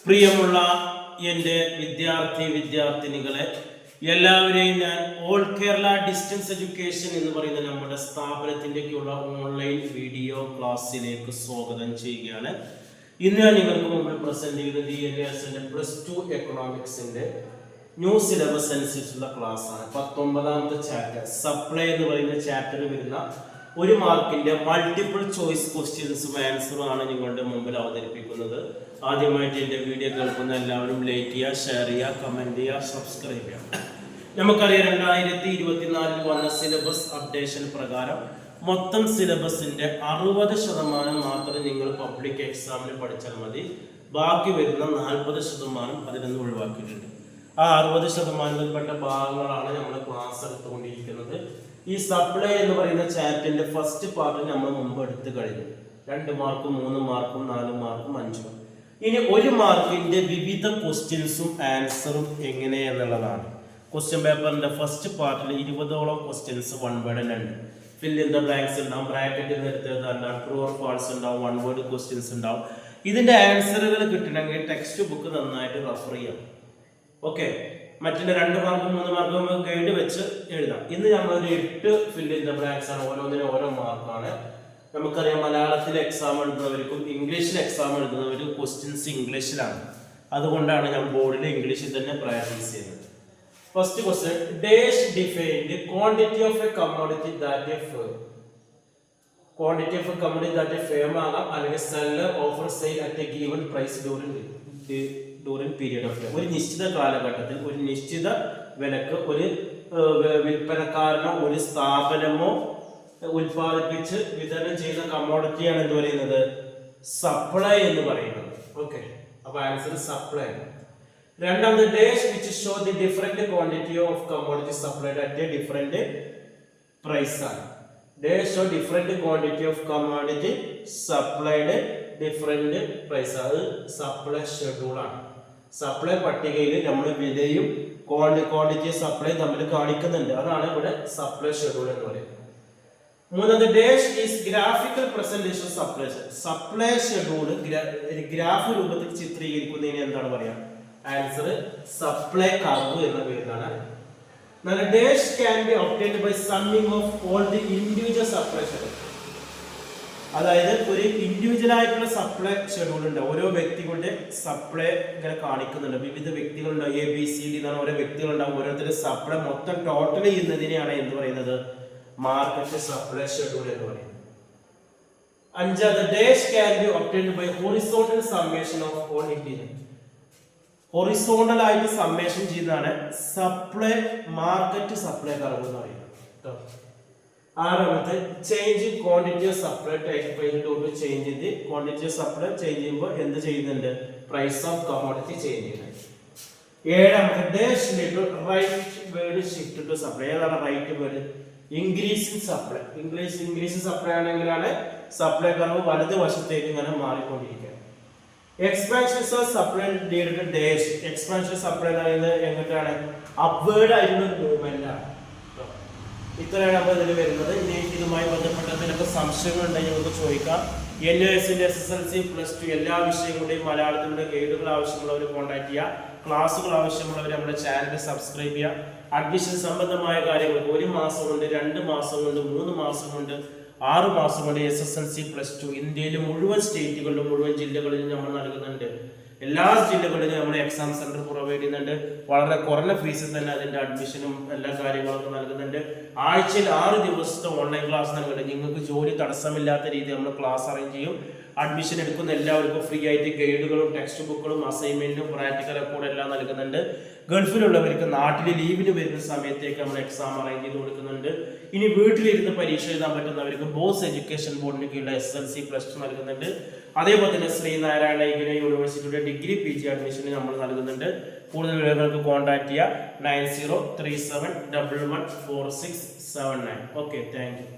പ്രിയമുള്ള എൻ്റെ വിദ്യാർത്ഥിനികളെ എല്ലാവരെയും ഞാൻ ഓൾ കേരള ഡിസ്റ്റൻസ് എഡ്യൂക്കേഷൻ എന്ന് പറയുന്ന നമ്മുടെ സ്ഥാപനത്തിൻ്റെയൊക്കെയുള്ള ഓൺലൈൻ വീഡിയോ ക്ലാസ്സിലേക്ക് സ്വാഗതം ചെയ്യുകയാണ്. ഇന്ന് ഞാൻ നിങ്ങൾക്ക് മുമ്പിൽ പ്രസന്റ് ചെയ്യുന്നത് DNASന്റെ +2 എക്കണോമിക്സിന്റെ ന്യൂ സിലബസ് അനുസരിച്ചുള്ള ക്ലാസ് ആണ്. 19ാമത്തെ ചാപ്റ്റർ സപ്ലൈ എന്ന് പറയുന്ന ചാപ്റ്റർ വരുന്ന ഒരു മാർക്കിന്റെ മൾട്ടിപ്പിൾ ചോയ്സ് ക്വസ്റ്റ്യൻസും ആൻസറും ആണ് നിങ്ങളുടെ മുമ്പിൽ അവതരിപ്പിക്കുന്നത്. ആദ്യമായിട്ട് എൻ്റെ വീഡിയോ കേൾക്കുന്ന എല്ലാവരും ലൈക്ക് ചെയ്യുക, ഷെയർ ചെയ്യുക, കമൻറ്റ് ചെയ്യുക, സബ്സ്ക്രൈബ് ചെയ്യുക. നമുക്കറിയാം 2024 വന്ന സിലബസ് അപ്ഡേഷൻ പ്രകാരം മൊത്തം സിലബസിന്റെ 60% മാത്രം നിങ്ങൾ പബ്ലിക് എക്സാമിന് പഠിച്ചാൽ മതി. ബാക്കി വരുന്ന 40% അതിൽ നിന്ന് ഒഴിവാക്കിയിട്ടുണ്ട്. ആ 60%ൽപ്പെട്ട ഭാഗങ്ങളാണ് നമ്മൾ ക്ലാസ് എടുത്തുകൊണ്ടിരിക്കുന്നത്. ഈ സപ്ലൈ എന്ന് പറയുന്ന ചാപ്റ്ററിന്റെ ഫസ്റ്റ് പാർട്ട് നമ്മൾ മുമ്പ് എടുത്തു കഴിഞ്ഞു. 2 മാർക്കും 3 മാർക്കും 4 മാർക്കും 5 മാർക്കും. ഇനി 1 മാർക്കിന്റെ വിവിധ ക്വസ്റ്റ്യൻസും ആൻസറും എങ്ങനെയെന്നുള്ളതാണ്. ക്വസ്റ്റ്യൻ പേപ്പറിന്റെ ഫസ്റ്റ് പാർട്ടിൽ 20ഓളം ക്വസ്റ്റ്യൻസ് 1 വേർഡ് ഉണ്ട്. ഫിൽ ഇൻ ദ ബ്ലാങ്ക്സ് ഉണ്ടാവും, ബ്രാക്കറ്റിൽ നിർത്തിയതാണ്, ട്രൂ ഓർ ഫാൾസ് ഉണ്ടാവും, 1 വേർഡ് ക്വസ്റ്റ്യൻസ് ഉണ്ടാവും. ഇതിന്റെ ആൻസറുകൾ കിട്ടണമെങ്കിൽ ടെക്സ്റ്റ് ബുക്ക് നന്നായിട്ട് റെഫർ ചെയ്യാം. ഓക്കെ, മറ്റുള്ള 2 മാർക്കും 3 മാർക്കും ഗൈഡ് വെച്ച് എഴുതാം. ഇന്ന് നമ്മൾ ഒരു 8 ഫിൽ ഇൻ ദ ബ്ലാങ്ക്സ് ആണ്, ഓരോന്നിനും ഓരോ മാർക്കാണ്. നമുക്കറിയാം മലയാളത്തിൽ എക്സാം എഴുതുന്നവർക്കും ഇംഗ്ലീഷിൽ എക്സാം എഴുതുന്നവർക്കും ക്വസ്റ്റ്യൻസ് ഇംഗ്ലീഷിലാണ്. അതുകൊണ്ടാണ് ഞാൻ ബോർഡിൽ ഇംഗ്ലീഷിൽ തന്നെ പ്രാക്ടീസ് ചെയ്യുന്നത്. First question, dash defined quantity of a commodity that a firm. Quantity of a commodity that a firm ആകാം, അല്ലെങ്കിൽ seller offer sale at a given price during period of time. ഒരു നിശ്ചിത കാലഘട്ടത്തിൽ ഒരു നിശ്ചിത വിലക്ക് ഒരു വിൽപ്പനക്കാരനോ ഒരു സ്ഥാപനമോ ഉൽപ്പാദിപ്പിച്ച് വിതരണം ചെയ്യുന്ന കമ്മോഡിറ്റിയാണ് എന്ത് പറയുന്നത്? സപ്ലൈ എന്ന് പറയുന്നത്. ഓക്കെ, അപ്പൊ ആൻസർ സപ്ലൈ. രണ്ടാമത്, dash which show the different quantity of commodity supplied at a different price ആണ്. Dash show different quantity of commodity supplied different price. അത് സപ്ലൈ ഷെഡ്യൂൾ ആണ്. സപ്ലൈ പട്ടികയിൽ നമ്മൾ വിലയും ക്വാണ്ടിറ്റി സപ്ലൈ തമ്മിൽ കാണിക്കുന്നുണ്ട്. അതാണ് ഇവിടെ സപ്ലൈ ഷെഡ്യൂൾ എന്ന് പറയുന്നത്. മൂന്നാമത്, dash is graphical presentation supply. Supply schedule graph രൂപത്തിൽ ചിത്രീകരിക്കുന്നതിന് എന്താണ് പറയാ? ആൻസർ സപ്ലൈ കർവ് എന്ന പേരിലാണ്. Dash can be obtained by summing of all the individual supply schedule. അതായത് ഒരു ഇൻഡിവിജ്വൽ ആയിട്ടുള്ള സപ്ലൈ ഷെഡ്യൂൾ ഉണ്ട്. ഓരോ വ്യക്തികളുടെ സപ്ലൈ ഇങ്ങനെ കാണിക്കുന്നുണ്ട്. വിവിധ വ്യക്തികളുണ്ടാവും, ABCD എന്നാണ് ഓരോ വ്യക്തികളുണ്ടാവും. ഓരോരുത്തരുടെ സപ്ലൈ മൊത്തം ടോട്ടൽ ചെയ്യുന്നതിനെയാണ് എന്ത് പറയുന്നത്? മാർക്കറ്റ് സപ്ലൈ ഷെഡ്യൂൾ എന്ന് പറയുന്നത്. അഞ്ചാമത്, dash can be obtained by horizontal summation of all individual. Horizontal ആയിട്ട് സമ്മേഷൻ ചെയ്യുന്നതാണ് സപ്ലൈ മാർക്കറ്റ് സപ്ലൈ കർവ് എന്ന് പറയുന്നത്. ആറാമത്തെ, change in quantity of supply change in the quantity of supply change ചെയ്യുമ്പോൾ എന്ത് ചെയ്യുന്നുണ്ട്? പ്രൈസ് ഓഫ് കമ്മോഡിറ്റി ചേഞ്ച് ചെയ്യുന്നുണ്ട്. ഏഴാമത്തെ, dash lead to rightward shift to supply. ഏതാണ് rightward? Increase in supply. Increase supply ആണെങ്കിലാണ് supply curve വലത് വശത്തേക്ക് ഇങ്ങനെ മാറിക്കൊണ്ടിരിക്കുക. Expansion of supply lead to dash. Expansion supply പറയുന്നത് എങ്ങോട്ടാണ്? അപ്വേർഡ് ആയിട്ടുള്ള ഒരു മൂവ്മെന്റ് ആണ്. ഇത്രയാണ് അപ്പോൾ ഇതിൽ വരുന്നത്. ഇനി ഇതുമായി ബന്ധപ്പെട്ട എന്തെങ്കിലും സംശയങ്ങൾ ഉണ്ടെങ്കിൽ നമുക്ക് ചോദിക്കാം. NASന്റെ SSLC +2 എല്ലാ വിഷയങ്ങളുടെയും മലയാളത്തിലുള്ള ഗൈഡുകൾ ആവശ്യമുള്ളവർ കോൺടാക്ട് ചെയ്യുക. ക്ലാസ്സുകൾ ആവശ്യമുള്ളവർ നമ്മുടെ ചാനൽ സബ്സ്ക്രൈബ് ചെയ്യുക. അഡ്മിഷൻ സംബന്ധമായ കാര്യങ്ങൾക്ക് 1 മാസം കൊണ്ട്, 2 മാസം കൊണ്ട്, 3 മാസം കൊണ്ട്, 6 മാസം കൊണ്ട് SSLC +2 ഇന്ത്യയിലെ മുഴുവൻ സ്റ്റേറ്റുകളിലും മുഴുവൻ ജില്ലകളിലും നമ്മൾ നൽകുന്നുണ്ട്. എല്ലാ ജില്ലകളിലും നമ്മൾ എക്സാം സെന്റർ പ്രൊവൈഡ് ചെയ്യുന്നുണ്ട്. വളരെ കുറഞ്ഞ ഫീസിൽ തന്നെ അതിന്റെ അഡ്മിഷനും എല്ലാ കാര്യങ്ങളൊക്കെ നൽകുന്നുണ്ട്. ആഴ്ചയിൽ 6 ദിവസത്തെ ഓൺലൈൻ ക്ലാസ് നൽകുന്നുണ്ട്. നിങ്ങൾക്ക് ജോലി തടസ്സമില്ലാത്ത രീതിയിൽ നമ്മൾ ക്ലാസ് അറേഞ്ച് ചെയ്യും. അഡ്മിഷൻ എടുക്കുന്ന എല്ലാവർക്കും ഫ്രീ ആയിട്ട് ഗൈഡുകളും ടെക്സ്റ്റ് ബുക്കുകളും അസൈൻമെന്റും പ്രാക്ടിക്കൽ റെക്കോർഡ് എല്ലാം നൽകുന്നുണ്ട്. ഗൾഫിലുള്ളവർക്ക് നാട്ടിൽ ലീവിന് വരുന്ന സമയത്തേക്ക് നമ്മൾ എക്സാം അറേഞ്ച് ചെയ്ത് കൊടുക്കുന്നുണ്ട്. ഇനി വീട്ടിലിരുന്ന് പരീക്ഷ എഴുതാൻ പറ്റുന്നവർക്ക് ബോസ് എഡ്യൂക്കേഷൻ ബോർഡിന് കീഴിലുള്ള SSLC +2 നൽകുന്നുണ്ട്. അതേപോലെ തന്നെ ശ്രീനാരായണ യൂണിവേഴ്സിറ്റിയുടെ ഡിഗ്രി PG അഡ്മിഷന് നമ്മൾ നൽകുന്നുണ്ട്. കൂടുതൽ വിവരങ്ങൾക്ക് കോൺടാക്ട് ചെയ്യുക 9037114679. Okay, thank you.